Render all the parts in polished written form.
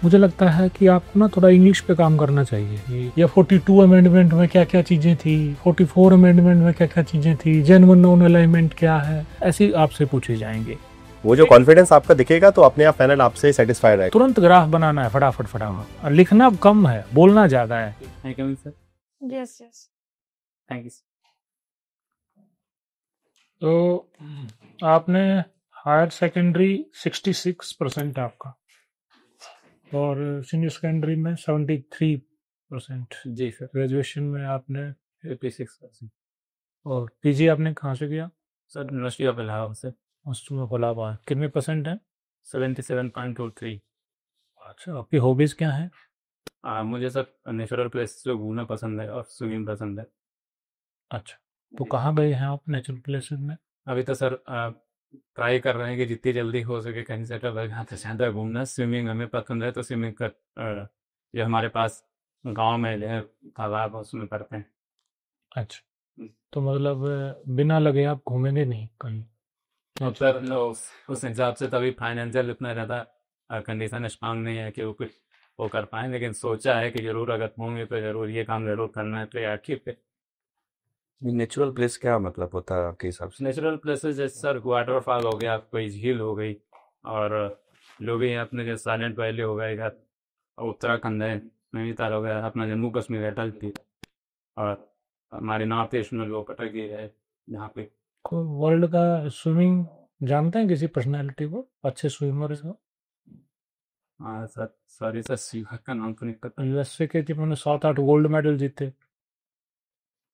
मुझे लगता है कि आपको ना थोड़ा इंग्लिश पे काम करना चाहिए। या 42 अमेंडमेंट में क्या क्या चीज़ें थी, 44 अमेंडमेंट में क्या क्या चीज़ें थी, जेन्युइन नॉन अलाइनमेंट क्या है, ऐसी आपसे पूछे जाएंगे। वो जो कॉन्फिडेंस आपका दिखेगा तो अपने आप पैनल आपसे सेटिस्फाइड है। तुरंत ग्राफ बनाना है फटाफट फटाफट, और लिखना कम है, बोलना ज़्यादा है। Sir yes yes thank you. तो आपने हायर सेकेंडरी 66% आपका, और सीनियर सेकेंडरी में 73%। जी सर ग्रेजुएशन में आपने 56%। और पीजी आपने कहाँ से किया? सर यूनिवर्सिटी ऑफ इलाहाबाद से हॉस्टल में इलाहाबाद। कितने परसेंट है? 77.23। अच्छा, आपकी हॉबीज़ क्या हैं? मुझे सर नेचुरल प्लेस जो घूमना पसंद है और स्विमिंग पसंद है। अच्छा, तो कहाँ गए हैं आप नेचुरल प्लेसेस में? अभी तो सर ट्राई कर रहे हैं कि जितनी जल्दी हो सके कहीं सेटल हो जाए तो ज़्यादा घूमना। स्विमिंग हमें पसंद है तो स्विमिंग कर जो हमारे पास गांव में जो है तालाब है उसमें करते हैं। अच्छा, तो मतलब बिना लगे आप घूमेंगे नहीं कहीं? अब सर उस हिसाब से तभी फाइनेंशियल इतना ज़्यादा कंडीशन स्ट्रांग नहीं है कि वो कुछ वो कर पाएँ, लेकिन सोचा है कि ज़रूर अगर होंगे तो ज़रूर ये काम ज़रूर करना है प्रियॉरिटी पे। नेचुरल प्लेस क्या मतलब होता है आपके हिसाब से? नेचुरल प्लेसेस जैसे सर वाटरफॉल हो गया, कोई झील हो गई, और जो भी है अपने जैसे साइलेंट वैली हो गया इधर, उत्तराखंड है, नैनीताल हो गया, अपना जम्मू कश्मीर है अटल जी, और हमारे नॉर्थ ईस्ट में जो कटक है जहाँ पे। कोई वर्ल्ड का स्विमिंग जानते हैं किसी पर्सनालिटी को, अच्छे स्विमर को? हाँ सर सॉरी सर शिवा का नाम तो नहीं पता। यूएसए के जिन्होंने 7-8 गोल्ड मेडल जीते,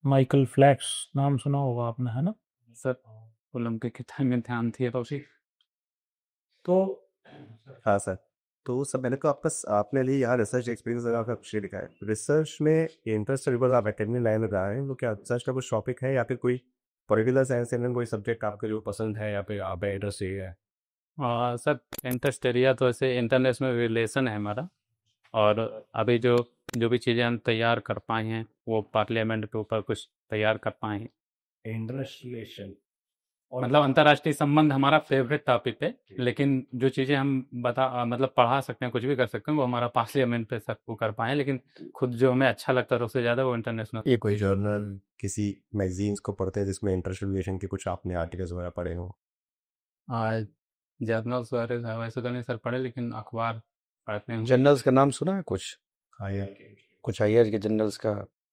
माइकल फ्लैक्स, नाम सुना होगा आपने, है ना? सर ओलंपिक के टाइम में ध्यान थी तो उसी। तो हाँ सर, तो सब मैंने तो आपने लिए यहाँ रिसर्च एक्सपीरियंस अगर आपका कुछ लिखा है रिसर्च में इंटरेस्ट बिकॉज आप एकेडमी लाइन में रहा है, तो क्या रिसर्च का कुछ टॉपिक है या फिर कोई पर्टिकुलर साइंस एंड कोई सब्जेक्ट आपको जो पसंद है या फिर आप इंटरेस्ट है? सर इंटरेस्ट एरिया तो ऐसे इंटरनेशनल रिलेशन है हमारा, और अभी जो जो भी चीज़ें हम तैयार कर पाए हैं वो पार्लियामेंट के ऊपर कुछ तैयार कर पाए हैं। इंटरनेशनल मतलब अंतर्राष्ट्रीय संबंध हमारा फेवरेट टॉपिक है, लेकिन जो चीज़ें हम मतलब पढ़ा सकते हैं, कुछ भी कर सकते हैं, वो हमारा पार्लियामेंट पे सब वो कर पाए, लेकिन खुद जो हमें अच्छा लगता है उससे ज़्यादा वो इंटरनेशनल। ये कोई जर्नल किसी मैगजीन्स को पढ़ते हैं जिसमें इंटरनेशनल रिलेशन के कुछ आपने आर्टिकल्स वगैरह पढ़े हो? जर्नल्स वगैरह वैसे तो नहीं सर पढ़े, लेकिन अखबार पढ़ते हैं। जर्नल्स का नाम सुना है कुछ? कुछ हायर के जर्नल्स का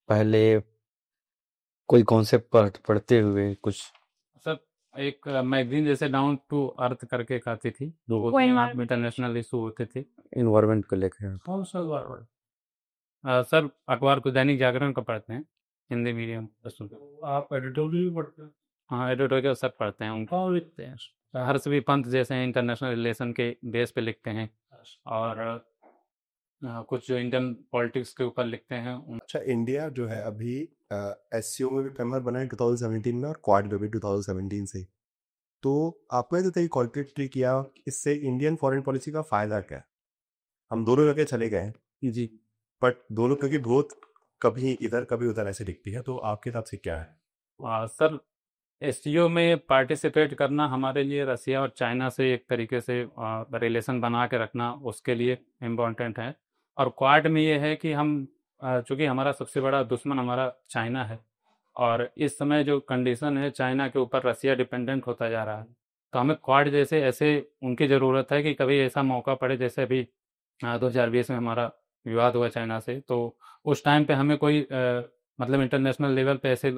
पहले कोई कॉन्सेप्ट पढ़ते हुए कुछ? सर एक मैगजीन जैसे डाउन टू अर्थ करके एक आती थी, वो environment इंटरनेशनल इशू होते थे। इन्वायरमेंट को लेकर? कौन सा अखबार? सर अखबार को दैनिक जागरण को पढ़ते हैं, हिंदी मीडियम। आप एडिटोरियल भी पढ़ते हैं? हाँ एडिटोरियल सब पढ़ते हैं उनका। कहाँ लिखते हैं? हर्षवी पंत जैसे हैं इंटरनेशनल रिलेशन के बेस पे लिखते हैं, और कुछ जो इंडियन पॉलिटिक्स के ऊपर लिखते हैं अच्छा, इंडिया जो है अभी एससीओ में भी मेंबर बना है 2017 में और क्वाड में भी 2017 से। तो आपको ये बताइए कॉन्ट्री किया, इससे इंडियन फॉरेन पॉलिसी का फायदा क्या है? हम दोनों जगह चले गए हैं जी। बट दोनों क्योंकि ग्रोथ कभी इधर कभी उधर ऐसे दिखती है, तो आपके हिसाब से क्या है? सर एससीओ में पार्टिसिपेट करना हमारे लिए रसिया और चाइना से एक तरीके से रिलेशन बना के रखना उसके लिए इम्पोर्टेंट है, और क्वाड में ये है कि हम चूँकि हमारा सबसे बड़ा दुश्मन हमारा चाइना है, और इस समय जो कंडीशन है चाइना के ऊपर रसिया डिपेंडेंट होता जा रहा है, तो हमें क्वाड जैसे ऐसे उनकी ज़रूरत है कि कभी ऐसा मौका पड़े, जैसे अभी 2020 में हमारा विवाद हुआ चाइना से, तो उस टाइम पे हमें कोई मतलब इंटरनेशनल लेवल पे ऐसे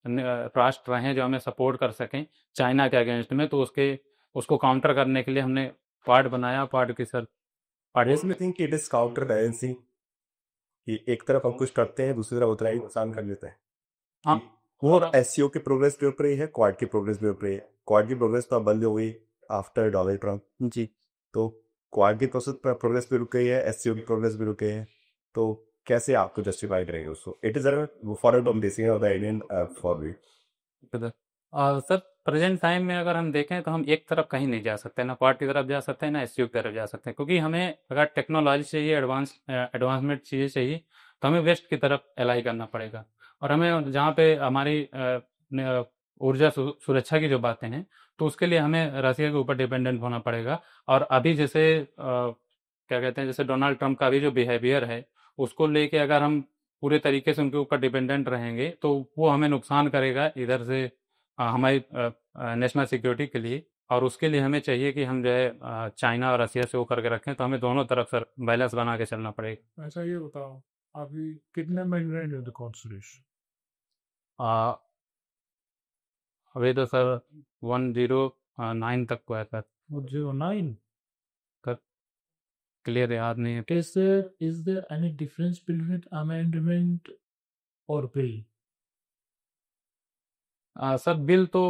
राष्ट्र रहें जो हमें सपोर्ट कर सकें चाइना के अगेंस्ट में, तो उसको काउंटर करने के लिए हमने क्वाड बनाया। क्वाड की सर इसमें think it is counter balancing कि एक तरफ हम कुछ करते हैं दूसरी तरफ उतना ही नुकसान कर लेते हैं। हाँ वो एससीओ के प्रोग्रेस के ऊपर ही है, क्वाड की प्रोग्रेस के ऊपर ही है। क्वाड की प्रोग्रेस तो अब बंद हो गई आफ्टर डोनाल्ड ट्रम्प जी, तो क्वाड की प्रोग्रेस भी रुक गई है, एससीओ की प्रोग्रेस भी रुक गई है, तो कैसे आपको जस्टिफाई करेंगे उसको? It is for basing of the Indian for we. Sir present time में अगर हम देखें तो हम एक तरफ कहीं नहीं जा सकते, ना क्वाड की तरफ जा सकते हैं ना एससीओ की तरफ जा सकते हैं, क्योंकि हमें अगर टेक्नोलॉजी चाहिए, एडवांसमेंट चीज़ें चाहिए, तो हमें वेस्ट की तरफ एलाई करना पड़ेगा, और हमें जहाँ पे हमारी ऊर्जा सुरक्षा की जो बातें हैं तो उसके लिए हमें रसिया के ऊपर डिपेंडेंट होना पड़ेगा। और अभी जैसे क्या कहते हैं, जैसे डोनाल्ड ट्रंप का भी जो बिहेवियर है उसको लेके अगर हम पूरे तरीके से उनके ऊपर डिपेंडेंट रहेंगे तो वो हमें नुकसान करेगा इधर से हमारी नेशनल सिक्योरिटी के लिए। और उसके लिए हमें चाहिए कि हम जो है चाइना और रसिया से वो करके रखें, तो हमें दोनों तरफ सर बैलेंस बना के चलना पड़ेगा। ऐसा ये बताओ, अभी कितने अमेंडमेंट है द कॉन्स्टिट्यूशन? आ, अभी तो सर 109 तक को है सर। 109? क्लियर याद नहीं है। Is there any difference between amendment और bill? सर बिल तो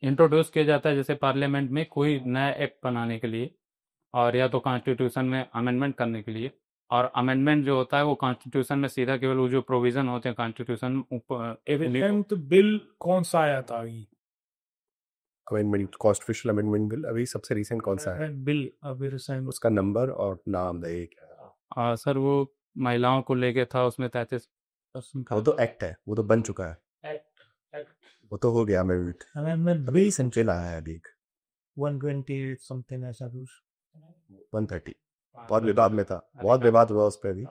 इंट्रोड्यूस किया जाता है जैसे पार्लियामेंट में कोई नया एक्ट बनाने के लिए, और या तो कॉन्स्टिट्यूशन में अमेंडमेंट करने के लिए। और अमेंडमेंट जो होता है वो कॉन्स्टिट्यूशन में सीधा केवल वो जो प्रोविजन होते हैं कॉन्स्टिट्यूशन तो बिल कौन सा आया था अभी? अमेंडमेंट, कॉन्स्टिट्यूशनल अमेंडमेंट बिल अभी सबसे रिसेंट कौन सा है? बिल अभी रिसेंट उसका नंबर और नाम दे क्या? सर वो महिलाओं को लेके था, उसमें 33% वो तो एक्ट है, वो तो बन चुका है, वो तो हो गया अमेंडमेंट। अमेंडमेंट अभी रिसेंट चला है अभी 120 समथिंग ऐसा कुछ। 130 बहुत विवाद में था, बहुत विवाद हुआ उस पर भी,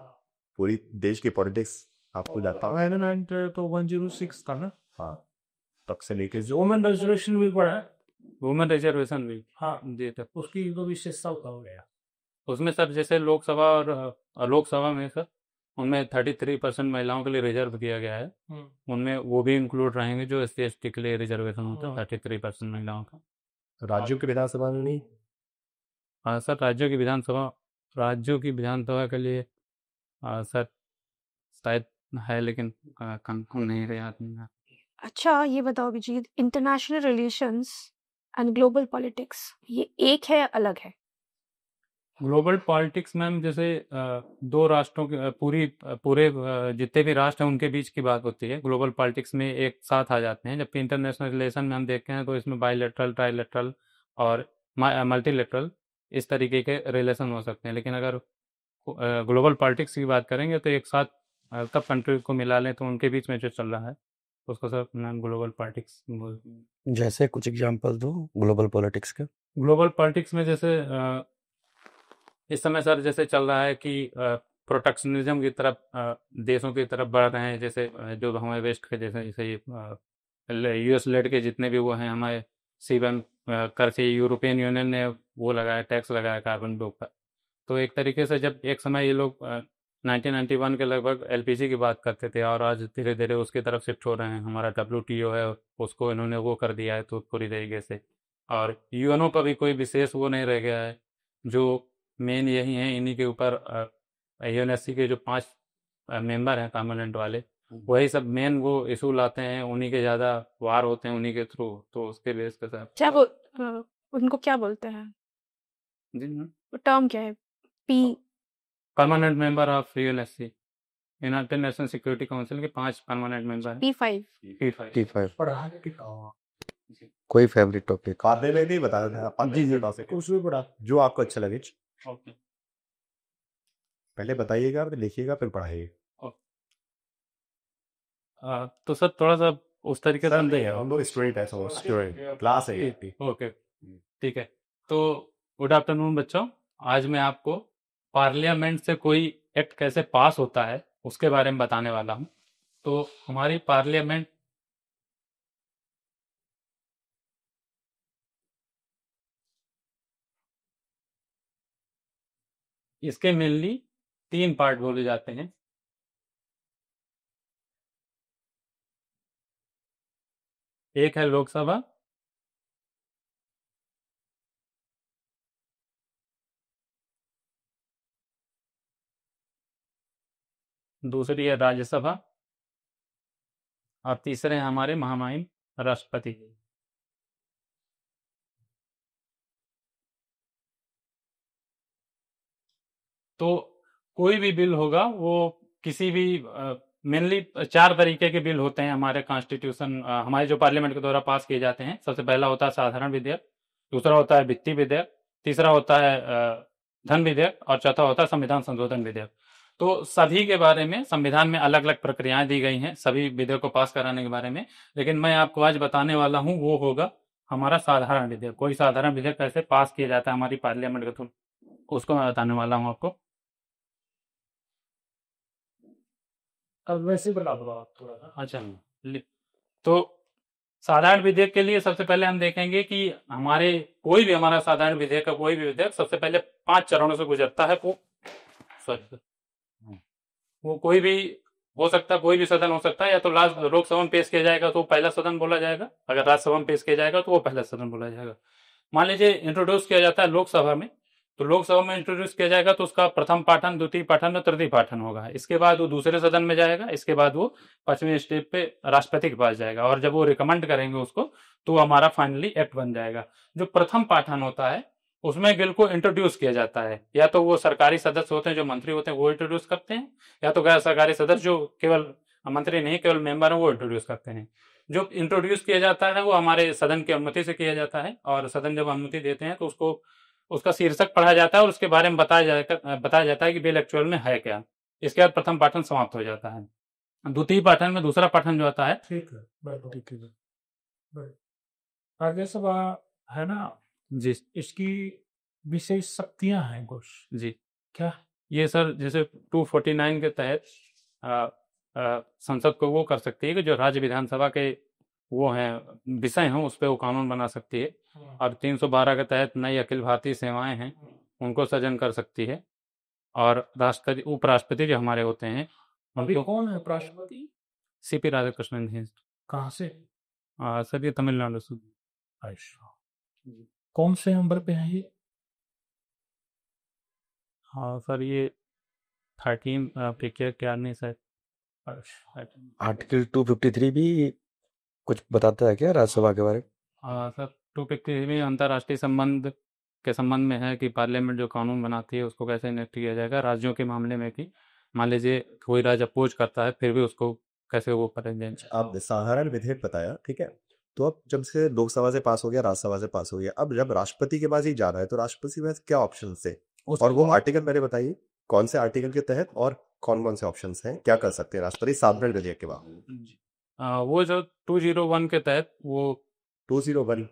पूरी देश की पॉलिटिक्स आपको जाता है। अमेंडमेंट तो 106 था ना? हाँ, तब से लेके जो वुमेन रिजर्वेशन भी पड़ा है। वुमेन रिजर्वेशन भी हाँ, जी सर। उसकी तो विशेषता हो गया उसमें सर जैसे लोकसभा और लोकसभा में सर उनमें 33% महिलाओं के लिए रिजर्व किया गया है। उनमें वो भी इंक्लूड रहेंगे जो SC/ST के लिए रिजर्वेशन होता है 33% महिलाओं का। राज्यों की विधानसभा में नहीं। सर राज्यों की विधानसभा के लिए सर शायद है, लेकिन कंफर्म नहीं है, याद नहीं है। अच्छा ये बताओ Abhijit, international relations and global politics ये एक है या अलग है? ग्लोबल पॉलिटिक्स मैम जैसे दो राष्ट्रों के पूरे जितने भी राष्ट्र हैं उनके बीच की बात होती है, ग्लोबल पॉलिटिक्स में एक साथ आ जाते हैं। जबकि इंटरनेशनल रिलेशन में हम देखते हैं तो इसमें बायलैटरल, ट्राइलैटरल और मल्टीलैटरल इस तरीके के रिलेशन हो सकते हैं। लेकिन अगर ग्लोबल पॉलिटिक्स की बात करेंगे तो एक साथ सब कंट्री को मिला लें तो उनके बीच में जो चल रहा है उसको सर मैम ग्लोबल पॉलिटिक्स बोलते हैं। जैसे कुछ एग्जांपल दो ग्लोबल पॉलिटिक्स के। ग्लोबल पॉलिटिक्स में जैसे इस समय सर जैसे चल रहा है कि प्रोटेक्शनिज्म की तरफ देशों की तरफ बढ़ रहे हैं। जैसे जो हमारे वेस्ट के जैसे US लेड के जितने भी वो हैं हमारे C1 कर से यूरोपियन यूनियन ने वो लगाया, टैक्स लगाया कार्बन के ऊपर। तो एक तरीके से जब एक समय ये लोग 1991 के लगभग LPG की बात करते थे और आज धीरे धीरे उसकी तरफ शिफ्ट हो रहे हैं। हमारा WTO है उसको इन्होंने वो कर दिया है तो पूरी तरीके से, और UNO का भी कोई विशेष वो नहीं रह गया है। जो मेन यही हैं, इन्हीं के ऊपर UNSC के जो 5 मेंबर हैं परमानेंट वाले, वही सब मेन वो इशू लाते हैं, उन्हीं के ज़्यादा वार होते हैं उन्हीं के थ्रू। तो उसके बेस पे सर क्या उनको क्या बोलते हैं? जी टर्म क्या है? P permanent member of UNSC, United nation security council के 5 परमानेंट मेंबर हैं। P5 T5 पढ़ा के कोई फेवरेट टॉपिक? खाने में नहीं बता रहा था जी कुछ भी पढ़ा जो आपको अच्छा लगे ओके पहले बताइएगा, फिर लिखिएगा, फिर पढ़ाइएगा। तो सर थोड़ा सा उस तरीके से नहीं है, हम लोग स्टूडेंट है, सब स्टूडेंट क्लास है ये। ओके ठीक है। तो गुड आफ्टरनून बच्चों, आज मैं आपको पार्लियामेंट से कोई एक्ट कैसे पास होता है उसके बारे में बताने वाला हूँ। तो हमारी पार्लियामेंट इसके मेनली 3 पार्ट बोले जाते हैं। एक है लोकसभा, दूसरी है राज्यसभा और तीसरे हैं हमारे महामहिम राष्ट्रपति। तो कोई भी बिल होगा वो किसी भी मेनली 4 तरीके के बिल होते हैं हमारे कॉन्स्टिट्यूशन हमारे जो पार्लियामेंट के द्वारा पास किए जाते हैं। सबसे पहला होता है साधारण विधेयक, दूसरा होता है वित्तीय विधेयक, तीसरा होता है धन विधेयक और चौथा होता है संविधान संशोधन विधेयक। तो सभी के बारे में संविधान में अलग अलग प्रक्रियाएं दी गई हैं सभी विधेयक को पास कराने के बारे में, लेकिन मैं आपको आज बताने वाला हूं वो होगा हमारा साधारण विधेयक। कोई साधारण विधेयक कैसे पास किया जाता है हमारी पार्लियामेंट के थ्रू, उसको मैं बताने वाला हूँ आपको। अब वैसे बता दो आप थोड़ा सा। अच्छा, तो साधारण विधेयक के लिए सबसे पहले हम देखेंगे कि हमारे कोई भी हमारा साधारण विधेयक का कोई भी विधेयक सबसे पहले 5 चरणों से गुजरता है। वो सॉरी, वो कोई भी हो सकता है, कोई भी सदन हो सकता है। या तो लोकसभा में पेश किया जाएगा तो वो पहला सदन बोला जाएगा, अगर राज्यसभा में पेश किया जाएगा तो वो पहला सदन बोला जाएगा। मान लीजिए इंट्रोड्यूस किया जाता है लोकसभा में, तो लोकसभा में इंट्रोड्यूस किया जाएगा तो उसका प्रथम पाठन, द्वितीय पाठन और तृतीय पाठन होगा। इसके बाद वो दूसरे सदन में जाएगा, इसके बाद वो 5वें स्टेप पे राष्ट्रपति के पास जाएगा, और जब वो रिकमेंड करेंगे उसको तो हमारा फाइनली एक्ट बन जाएगा। जो प्रथम पाठन होता है उसमें बिल को इंट्रोड्यूस किया जाता है, या तो वो सरकारी सदस्य होते हैं, जो मंत्री होते हैं, वो इंट्रोड्यूस करते हैं, या तो गैर सरकारी सदस्य जो केवल मंत्री नहीं केवल मेंबर है वो इंट्रोड्यूस करते हैं। जो इंट्रोड्यूस किया जाता है वो हमारे सदन की अनुमति से किया जाता है, और सदन जब अनुमति देते हैं तो उसको उसका शीर्षक पढ़ा जाता है और उसके बारे में बताया जाता है कि बिल एक्चुअल में है क्या। इसके बाद प्रथम पाठन समाप्त हो जाता है। द्वितीय पाठन में दूसरा पाठन जो आता है, ठीक है, ठीक है। राज्यसभा है ना जी इसकी विशेष शक्तियां हैं कुछ। जी, क्या? ये सर जैसे 249 के तहत संसद को वो कर सकती है कि जो राज्य विधानसभा के वो हैं विषय हैं उस पर वो कानून बना सकती है। और 312 के तहत नई अखिल भारतीय सेवाएं हैं उनको सृजन कर सकती है। और राष्ट्रपति उपराष्ट्रपति जो हमारे होते हैं अभी उनको कौन है राष्ट्रपति? सीपी राधाकृष्णन जी। कहाँ से? सर ये तमिलनाडु से। अच्छा, कौन से नंबर पे है ये? हाँ सर, ये 13 प्रीकेयर क्या नहीं सर। आर्टिकल 253 भी कुछ बताता है क्या राज्यसभा के बारे में? सर 253 में अंतर्राष्ट्रीय संबंध के संबंध में है कि पार्लियामेंट जो कानून बनाती है उसको कैसे इनेक्ट किया जाएगा राज्यों के मामले में, कि मान लीजिए कोई राज्य अपोज करता है फिर भी उसको कैसे वो करेंगे। आप साधारण विधेयक बताया, ठीक है। तो अब जब से लोकसभा से पास हो गया, राज्यसभा से पास हो गया, अब जब राष्ट्रपति के पास ही जा रहा है तो राष्ट्रपति में क्या ऑप्शन थे और वो आर्टिकल मेरे बताइए कौन से आर्टिकल के तहत और कौन कौन से ऑप्शन हैं, क्या कर सकते हैं राष्ट्रपति साधारण विधेयक के बाद? वो जो 201 के तहत वो 201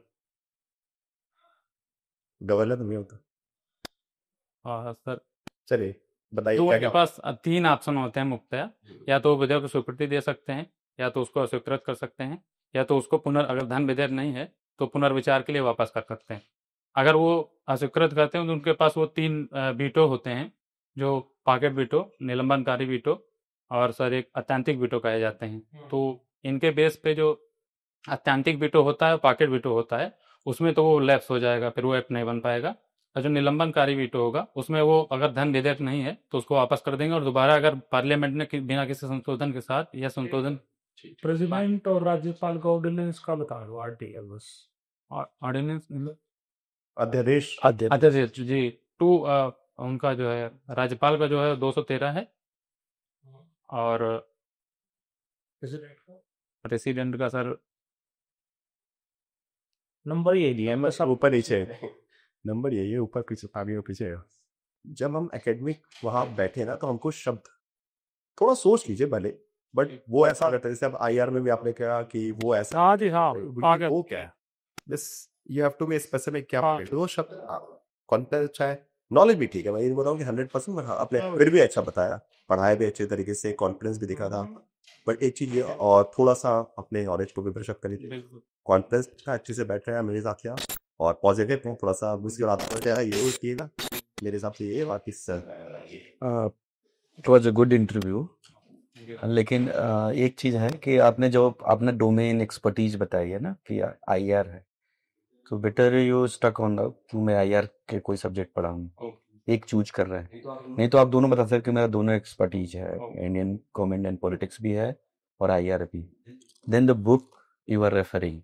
गवर्नर नहीं होता। सर चलिए बताइए तो क्या उनके क्या पास 3 ऑप्शन होते हैं मुख्यतः, या तो विधेयक को स्वीकृति दे सकते हैं, या तो उसको अस्वीकृत कर सकते हैं, या तो उसको अगर धन विधेयक नहीं है तो पुनर्विचार के लिए वापस कर सकते हैं। अगर वो अस्वीकृत करते हैं तो उनके पास वो 3 वीटो होते हैं, जो पॉकेट वीटो, निलंबनकारी वीटो और सर एक अत्यंतिक वीटो कहे जाते हैं। तो इनके बेस पे जो अत्यंतिक वीटो होता है, पॉकेट वीटो होता है, उसमें तो वो लैप्स हो जाएगा, फिर वो एक्ट नहीं बन पाएगा। और जो निलंबनकारी वीटो होगा उसमें वो अगर धन विधेयक नहीं है तो उसको वापस कर देंगे, और दोबारा अगर पार्लियामेंट ने बिना किसी संशोधन के साथ या संशोधन प्रेसिडेंट और राज्यपाल का ऑर्डिनेंस का बता दो। आर्टिकल बस ऑर्डिनेंस अध्यादेश अध्यादेश जी उनका जो है राज्यपाल का जो है 213 है, और प्रेसिडेंट का सर नंबर ये लिया है, सब ऊपर नीचे नंबर यही है, ऊपर पीछे आगे और पीछे है। जब हम एकेडमिक वहां बैठे ना तो हमको शब्द थोड़ा सोच लीजिए भले, बट वो ऐसा रहता है जैसे अब IR में भी आपने कहा कि वो ऐसा। हाँ जी, हाँ वो क्या है, this you have to be specific. क्या वो शब्द कॉन्टेक्स्ट अच्छा है, नॉलेज भी ठीक है, मैं ये बताऊँ कि 100% आपने फिर भी अच्छा बताया, पढ़ाया भी अच्छे तरीके से, कॉन्फिडेंस भी दिखा था। बट एक चीज ये और थोड़ा सा अपने नॉलेज को भी ब्रशअप करिए, कॉन्फिडेंस का अच्छे से बैठ रहा है मेरे साथ, और पॉजिटिव में थोड़ा सा मुझे ये किएगा मेरे हिसाब से ये बाकी sir. It was a good interview, लेकिन एक चीज़ है कि आपने डोमेन एक्सपर्टीज बताई है ना कि IR है, तो better you stuck on the कि मैं IR के कोई सब्जेक्ट पढ़ा हूँ, एक चूज कर रहे हैं। नहीं तो आप दोनों बता सकते मेरा दोनों एक्सपर्टीज है, इंडियन गवर्नमेंट एंड पॉलिटिक्स भी है और IR भी। Then the book you are referring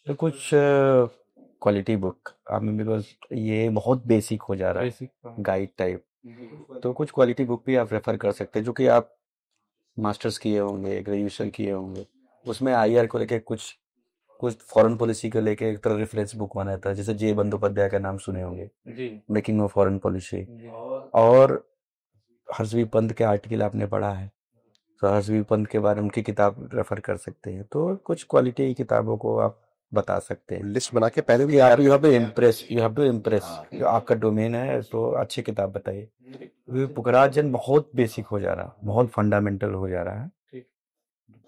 तो कुछ क्वालिटी बुक बिकॉज ये बहुत बेसिक हो जा रहा है, गाइड टाइप, तो कुछ क्वालिटी बुक भी आप रेफर कर सकते हैं जो कि आप मास्टर्स किए होंगे, ग्रेजुएशन किए होंगे, उसमें IR को लेके कुछ फॉरेन पॉलिसी को लेके एक तरह रेफरेंस बुक बना था, जैसे जे बंदोपाध्याय का नाम सुने होंगे, मेकिंग ऑफ फॉरेन पॉलिसी, और हर्षवीर पंत के आर्टिकल आपने पढ़ा है तो हर्षवीर पंत के बारे में उनकी किताब रेफर कर सकते हैं। तो कुछ क्वालिटी की किताबों को आप बता सकते हैं। लिस्ट बना के पहले भी यार यू हैव टू इम्प्रेस जो आपका डोमेन है, तो अच्छी किताब बताइए। ये पुखराज जन बहुत बेसिक हो जा रहा, बहुत फंडामेंटल हो जा रहा है,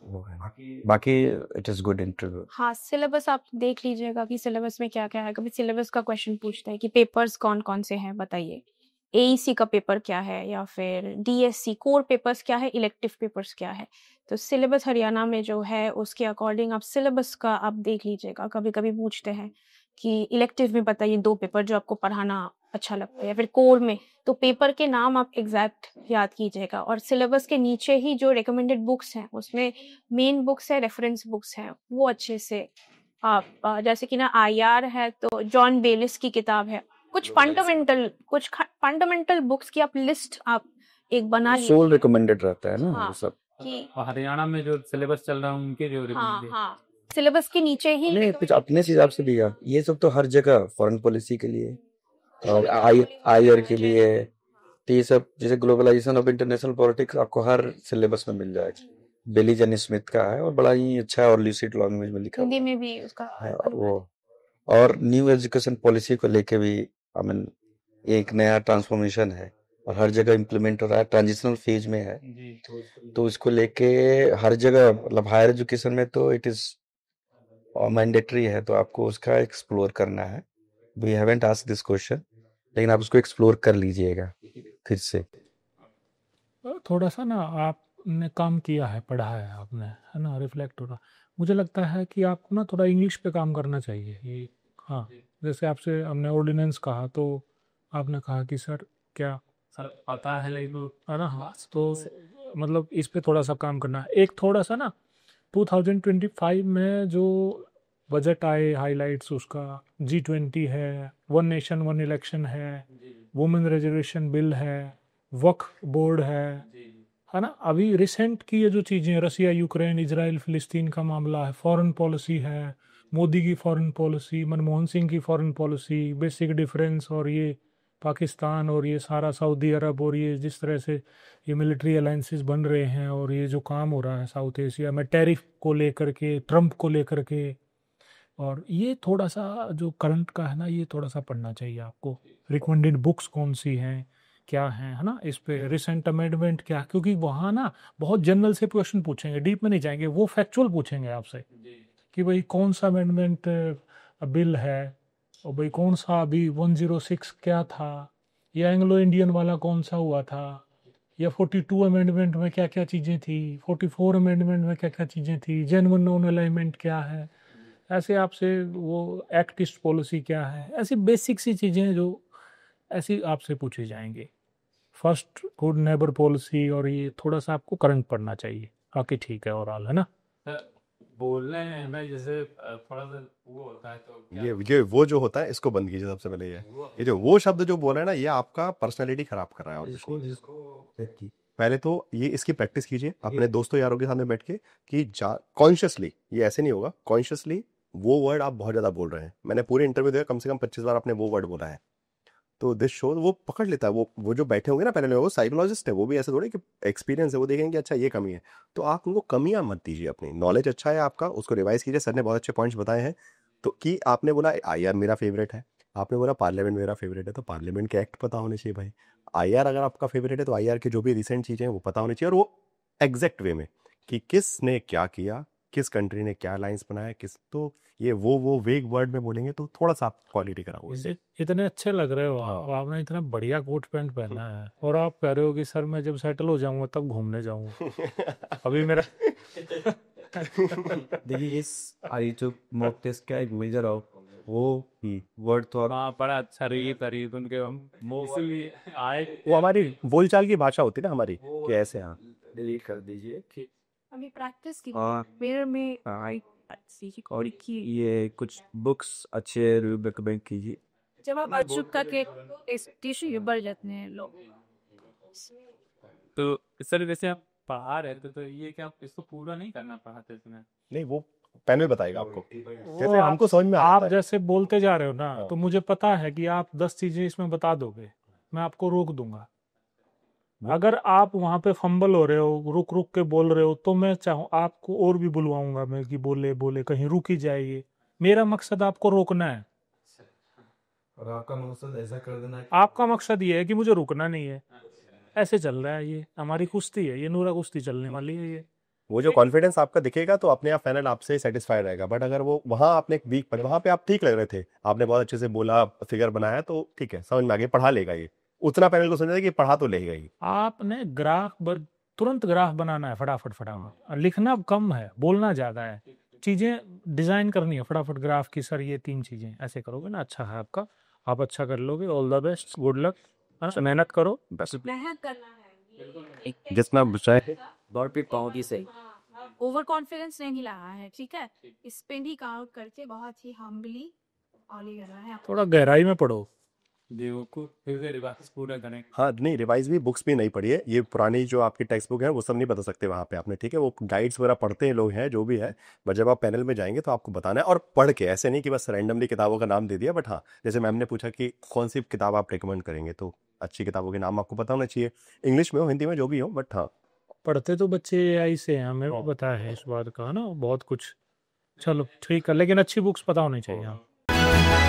वो है। बाकी इट इज गुड इंटरव्यू। हाँ, सिलेबस आप देख लीजिएगा कि सिलेबस में क्या क्या है। कभी सिलेबस का क्वेश्चन पूछता है कि पेपर्स कौन कौन से हैं बताइए, एईसी का पेपर क्या है, या फिर डीएससी कोर पेपर्स क्या है, इलेक्टिव पेपर्स क्या है। तो सिलेबस हरियाणा में जो है उसके अकॉर्डिंग आप सिलेबस का आप देख लीजिएगा। कभी कभी पूछते हैं कि इलेक्टिव में बताइए 2 पेपर जो आपको पढ़ाना अच्छा लगता है, या फिर कोर में तो पेपर के नाम आप एग्जैक्ट याद कीजिएगा। और सिलेबस के नीचे ही जो रिकमेंडेड बुक्स हैं उसमें मेन बुक्स है, रेफरेंस बुक्स हैं, वो अच्छे से आप जैसे कि ना आईआर है तो जॉन बेलिस की किताब है। कुछ फंडामेंटल बुक्स की आप लिस्ट आप एक बना सोल लीजिए। रिकमेंडेड रहता है ना हाँ, वो सब। कि और हरियाणा में जो सिलेबस चल रहा है उनके जो हाँ recommended- हाँ सिलेबस के नीचे ही नहीं, कुछ अपने हिसाब से दिया, ये सब तो हर जगह फॉरेन पॉलिसी के लिए और आईआर के लिए, तो ये सब जैसे ग्लोबलाइजेशन ऑफ इंटरनेशनल पॉलिटिक्स आपको हर सिलेबस में मिल जाएगा। बेली जनी स्मिथ का है और बड़ा ही अच्छा है और ल्यूसिड लैंग्वेज में लिखा हिंदी हुआ में भी उसका है अनुवाद वो। और न्यू एजुकेशन पॉलिसी को लेके भी आई मीन एक नया ट्रांसफॉर्मेशन है और हर जगह इम्प्लीमेंट हो रहा है, ट्रांजिशनल फेज में है। तो इसको लेके हर जगह मतलब हायर एजुकेशन में तो इट इज मैंडेटरी है, तो आपको उसका एक्सप्लोर करना है। We haven't asked this question, लेकिन आप उसको एक्सप्लोर कर लीजिएगा फिर से। थोड़ा सा ना आपने काम किया है, पढ़ा है आपने, है ना, रिफ्लेक्ट हो रहा। मुझे लगता है कि आपको ना थोड़ा इंग्लिश पे काम करना चाहिए। ये हाँ, जैसे आपसे हमने ऑर्डिनेंस कहा तो आपने कहा कि सर क्या सर पता है लेकिन है ना, हाँ, तो मतलब इस पे थोड़ा सा काम करना है। एक थोड़ा सा ना 2025 में जो बजट आए हाइलाइट्स उसका, G20 है, वन नेशन वन इलेक्शन है, वुमेन रिजर्वेशन बिल है, वक्फ बोर्ड है ना। अभी रिसेंट की ये जो चीज़ें, रसिया यूक्रेन इजराइल फिलिस्तीन का मामला है, फॉरेन पॉलिसी है, मोदी की फॉरेन पॉलिसी, मनमोहन सिंह की फॉरेन पॉलिसी, बेसिक डिफरेंस, और ये पाकिस्तान और ये सारा सऊदी अरब, और ये जिस तरह से ये मिलिट्री अलायंसेस बन रहे हैं, और ये जो काम हो रहा है साउथ एशिया में टैरिफ को लेकर के, ट्रंप को लेकर के, और ये थोड़ा सा जो करंट का है ना, ये थोड़ा सा पढ़ना चाहिए आपको। रिकमेंडेड बुक्स कौन सी हैं, क्या हैं, है ना, इस पे रिसेंट अमेंडमेंट क्या, क्योंकि वहाँ ना बहुत जनरल से क्वेश्चन पूछेंगे, डीप में नहीं जाएंगे, वो फैक्चुअल पूछेंगे आपसे कि भाई कौन सा अमेंडमेंट बिल है, और भाई कौन सा अभी 106 क्या था, या एंग्लो इंडियन वाला कौन सा हुआ था, या 42 अमेंडमेंट में क्या क्या चीज़ें थी, 44 अमेंडमेंट में क्या क्या चीज़ें थी, जेन्युइन नॉन अलाइनमेंट क्या है, ऐसे आपसे वो एक्टिस्ट पॉलिसी क्या है, ऐसी बेसिक सी चीज़ें जो ऐसी आपसे पूछी जाएंगी। फर्स्ट गुड नेबर पॉलिसी, और ये थोड़ा सा आपको करंट पढ़ना चाहिए, बाकी ठीक है ओवरऑल, है ना। सर बोलने में जैसे थोड़ा सा वो होता है तो क्या ये वो जो होता है इसको बंद कीजिए सबसे पहले। ये जो वो शब्द जो बोल रहे हैं ना, ये आपका पर्सनैलिटी खराब कर रहा है। और कुछ नहीं। पहले तो ये इसकी प्रैक्टिस कीजिए अपने दोस्तों यारों के सामने बैठ के कि कॉन्शियसली, ये ऐसे नहीं होगा, कॉन्शियसली वो वर्ड आप बहुत ज्यादा बोल रहे हैं। मैंने पूरे इंटरव्यू देखा, कम से कम 25 बार आपने वो वर्ड बोला है। तो दिस शो वो पकड़ लेता है। वो जो बैठे होंगे ना पैनल में, वो साइकोलॉजिस्ट है, वो भी ऐसे थोड़े कि एक्सपीरियंस है, वो देखेंगे कि अच्छा ये कमी है, तो आप उनको कमियां मत दीजिए। अपनी नॉलेज अच्छा है आपका, उसको रिवाइज कीजिए। सर ने बहुत अच्छे पॉइंट्स बताए हैं। तो कि आपने बोला आईआर मेरा फेवरेट है, आपने बोला पार्लियामेंट मेरा फेवरेट है, तो पार्लियामेंट के एक्ट पता होने चाहिए भाई। आईआर अगर आपका फेवरेट है तो आईआर की जो भी रिसेंट चीज़ें हैं वो पता होनी चाहिए, और वो एग्जैक्ट वे में कि किसने क्या किया, किस कंट्री ने क्या लाइंस बनाया, किस, तो ये वो वेग वर्ड में बोलेंगे तो थोड़ा सा आप क्वालिटी कराओगे। इसे इतने अच्छे लग रहे हो आप, हाँ। आपने इतना बढ़िया कोट पैंट पहना है, और आप कह रहे हो कि सर मैं जब सेटल हो जाऊंगा तब घूमने जाऊंगा। अभी मेरा देखिए इस आई टू मॉक टेस्ट का एक मेजर ऑफ वो वर्ड तो वहाँ बड़ा अच्छा रीत उनके हम मोस्टली आए वो हमारी बोलचाल की भाषा होती है ना हमारी, कि ऐसे। हाँ, डिलीट कर दीजिए। अभी प्रैक्टिस की और मेरे में आई सीखी और की ये कुछ बुक्स अच्छे रिकमेंड कीजिए। जब आप अचूक के टिश्यू ये बढ़ जाते हैं लोग। तो सर वैसे आप पढ़ा रहे थे तो ये क्या आप इसको पूरा नहीं करना पढ़ाते इसमें? नहीं वो पैनल बताएगा आपको, वो जैसे हमको समझ में आता आप है। जैसे बोलते जा रहे हो ना, हाँ। तो मुझे पता है कि आप 10 चीजें इसमें बता दोगे, मैं आपको रोक दूंगा। अगर आप वहां पे फंबल हो रहे हो, रुक रुक के बोल रहे हो, तो मैं चाहूँ आपको और भी बुलवाऊंगा मैं कि बोले बोले, कहीं रुक ही जाइए, मेरा मकसद आपको रोकना है, और आपका मकसद ऐसा कर देना है आपका मकसद ये है कि मुझे रुकना नहीं है। ऐसे चल रहा है, ये हमारी कुश्ती है, ये नूरा कुश्ती चलने वाली है ये। वो जो कॉन्फिडेंस आपका दिखेगा तो अपने आप फाइनल आपसे सेटिस्फाइड रहेगा। बट अगर वो वहाँ आपने एक वीक पर, वहाँ पे आप ठीक लग रहे थे, आपने बहुत अच्छे से बोला, फिगर बनाया, तो ठीक है, समझ में आ गया, पढ़ा लेगा ये, उतना पैनल को समझा कि पढ़ा तो लेगा ही। आपने तुरंत ग्राफ बनाना है, फटाफट फटाफट। लिखना कम है, बोलना ज्यादा है, चीजें डिजाइन करनी है फटाफट ग्राफ की। सर ये 3 चीजें ऐसे करोगे ना, अच्छा है आपका, आप अच्छा कर लोगे, all the best, good luck, मेहनत करो बस। मेहनत करना है, जितना चाहे बहुत भी पाऊंगी सही। ओवर कॉन्फिडेंस नहीं लाना है, ठीक है। इस पे भी काम करके बहुत ही हम्बली ऑली करना है। थोड़ा गहराई में पढ़ो। को फिर से रिवाइज पूरा करें। हाँ, नहीं रिवाइज भी, बुक्स भी नहीं पढ़ी है, ये पुरानी जो आपकी टेक्स्ट बुक है वो सब नहीं बता सकते वहाँ पे आपने, ठीक है। वो गाइड्स वगैरह पढ़ते हैं लोग हैं जो भी है, बट जब आप पैनल में जाएंगे तो आपको बताना है, और पढ़ के, ऐसे नहीं कि बस रैंडमली किताबों का नाम दे दिया। बट हाँ, जैसे मैम ने पूछा कि कौन सी किताब आप रिकमेंड करेंगे, तो अच्छी किताबों के नाम आपको पता होना चाहिए, इंग्लिश में हो हिंदी में जो भी हो। बट हाँ, पढ़ते तो बच्चे AI से हैं, हमें भी पता है इस बात का ना बहुत कुछ। चलो ठीक है, लेकिन अच्छी बुक्स पता होनी चाहिए। हाँ।